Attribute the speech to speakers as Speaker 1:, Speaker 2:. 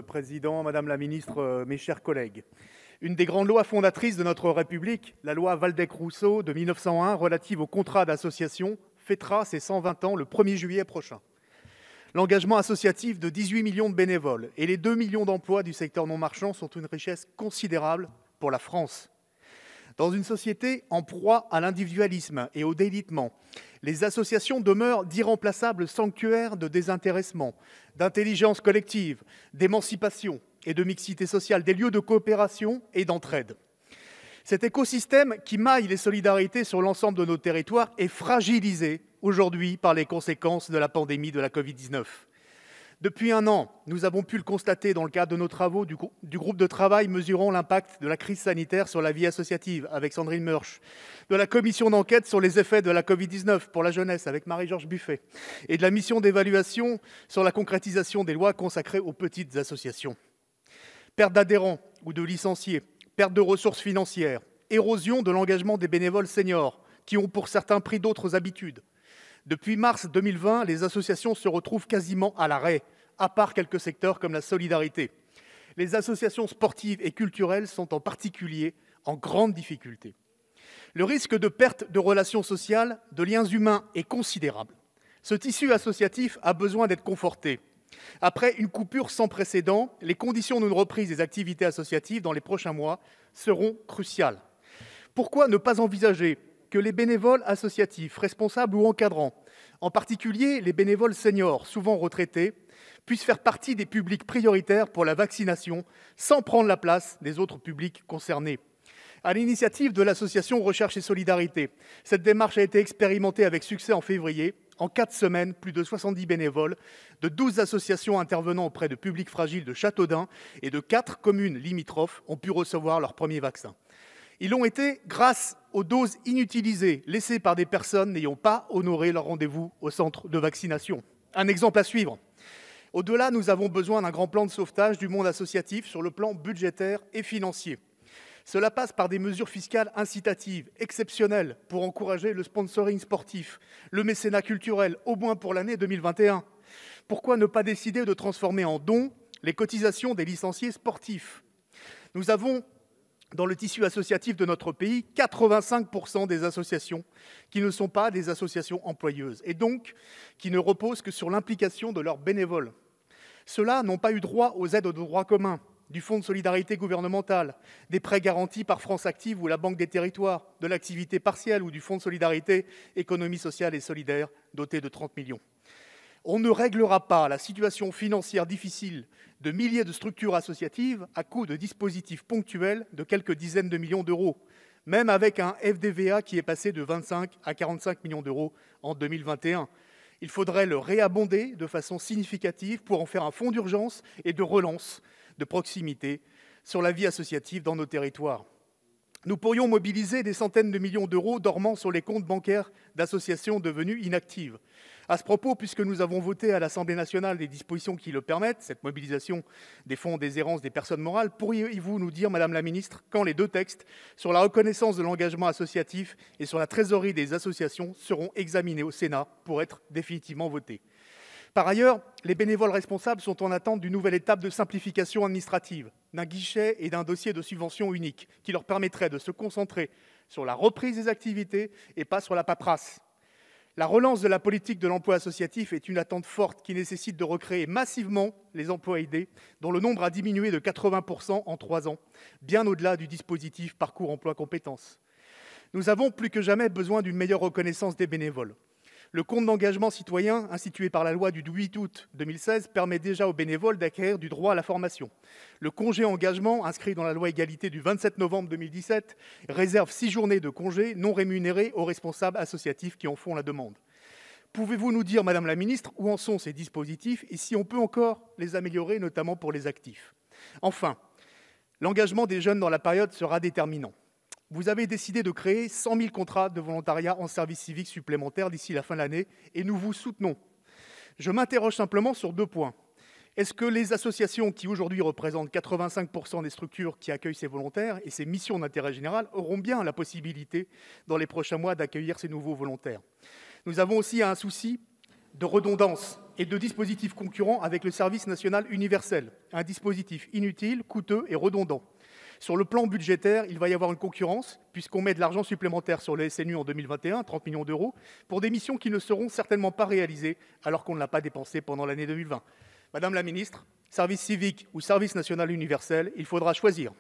Speaker 1: Président, Madame la Ministre, mes chers collègues. Une des grandes lois fondatrices de notre République, la loi Waldeck-Rousseau de 1901 relative au contrat d'association, fêtera ses 120 ans le 1er juillet prochain. L'engagement associatif de 18 millions de bénévoles et les 2 millions d'emplois du secteur non marchand sont une richesse considérable pour la France. Dans une société en proie à l'individualisme et au délitement, les associations demeurent d'irremplaçables sanctuaires de désintéressement, d'intelligence collective, d'émancipation et de mixité sociale, des lieux de coopération et d'entraide. Cet écosystème qui maille les solidarités sur l'ensemble de nos territoires est fragilisé aujourd'hui par les conséquences de la pandémie de la Covid-19. Depuis un an, nous avons pu le constater dans le cadre de nos travaux du groupe de travail mesurant l'impact de la crise sanitaire sur la vie associative avec Sandrine Meurche, de la commission d'enquête sur les effets de la Covid-19 pour la jeunesse avec Marie-Georges Buffet et de la mission d'évaluation sur la concrétisation des lois consacrées aux petites associations. Perte d'adhérents ou de licenciés, perte de ressources financières, érosion de l'engagement des bénévoles seniors qui ont pour certains pris d'autres habitudes. Depuis mars 2020, les associations se retrouvent quasiment à l'arrêt, à part quelques secteurs comme la solidarité. Les associations sportives et culturelles sont en particulier en grande difficulté. Le risque de perte de relations sociales, de liens humains est considérable. Ce tissu associatif a besoin d'être conforté. Après une coupure sans précédent, les conditions d'une reprise des activités associatives dans les prochains mois seront cruciales. Pourquoi ne pas envisager que les bénévoles associatifs, responsables ou encadrants, en particulier les bénévoles seniors, souvent retraités, puissent faire partie des publics prioritaires pour la vaccination sans prendre la place des autres publics concernés. À l'initiative de l'association Recherche et Solidarité, cette démarche a été expérimentée avec succès en février. En 4 semaines, plus de 70 bénévoles de 12 associations intervenant auprès de publics fragiles de Châteaudun et de 4 communes limitrophes ont pu recevoir leur premier vaccin. Ils l'ont été grâce aux doses inutilisées laissées par des personnes n'ayant pas honoré leur rendez-vous au centre de vaccination. Un exemple à suivre. Au-delà, nous avons besoin d'un grand plan de sauvetage du monde associatif sur le plan budgétaire et financier. Cela passe par des mesures fiscales incitatives, exceptionnelles, pour encourager le sponsoring sportif, le mécénat culturel, au moins pour l'année 2021. Pourquoi ne pas décider de transformer en dons les cotisations des licenciés sportifs ? Nous avons dans le tissu associatif de notre pays, 85% des associations qui ne sont pas des associations employeuses et donc qui ne reposent que sur l'implication de leurs bénévoles. Ceux-là n'ont pas eu droit aux aides de droit commun, du Fonds de solidarité gouvernemental, des prêts garantis par France Active ou la Banque des territoires, de l'activité partielle ou du Fonds de solidarité économie sociale et solidaire doté de 30 millions. On ne réglera pas la situation financière difficile de milliers de structures associatives à coût de dispositifs ponctuels de quelques dizaines de millions d'euros, même avec un FDVA qui est passé de 25 à 45 millions d'euros en 2021. Il faudrait le réabonder de façon significative pour en faire un fonds d'urgence et de relance de proximité sur la vie associative dans nos territoires. Nous pourrions mobiliser des centaines de millions d'euros dormant sur les comptes bancaires d'associations devenues inactives. À ce propos, puisque nous avons voté à l'Assemblée nationale des dispositions qui le permettent, cette mobilisation des fonds en déshérence des personnes morales, pourriez-vous nous dire, Madame la Ministre, quand les 2 textes sur la reconnaissance de l'engagement associatif et sur la trésorerie des associations seront examinés au Sénat pour être définitivement votés ? Par ailleurs, les bénévoles responsables sont en attente d'une nouvelle étape de simplification administrative, d'un guichet et d'un dossier de subvention unique qui leur permettrait de se concentrer sur la reprise des activités et pas sur la paperasse. La relance de la politique de l'emploi associatif est une attente forte qui nécessite de recréer massivement les emplois aidés, dont le nombre a diminué de 80% en 3 ans, bien au-delà du dispositif Parcours emploi compétences. Nous avons plus que jamais besoin d'une meilleure reconnaissance des bénévoles. Le compte d'engagement citoyen, institué par la loi du 8 août 2016, permet déjà aux bénévoles d'acquérir du droit à la formation. Le congé engagement, inscrit dans la loi égalité du 27 novembre 2017, réserve 6 journées de congé non rémunérées aux responsables associatifs qui en font la demande. Pouvez-vous nous dire, Madame la Ministre, où en sont ces dispositifs et si on peut encore les améliorer, notamment pour les actifs ? Enfin, l'engagement des jeunes dans la période sera déterminant. Vous avez décidé de créer 100 000 contrats de volontariat en service civique supplémentaires d'ici la fin de l'année et nous vous soutenons. Je m'interroge simplement sur 2 points. Est-ce que les associations qui aujourd'hui représentent 85% des structures qui accueillent ces volontaires et ces missions d'intérêt général auront bien la possibilité dans les prochains mois d'accueillir ces nouveaux volontaires ? Nous avons aussi un souci de redondance et de dispositifs concurrents avec le service national universel, un dispositif inutile, coûteux et redondant. Sur le plan budgétaire, il va y avoir une concurrence, puisqu'on met de l'argent supplémentaire sur le SNU en 2021, 30 millions d'euros, pour des missions qui ne seront certainement pas réalisées, alors qu'on ne l'a pas dépensé pendant l'année 2020. Madame la ministre, service civique ou service national universel, il faudra choisir.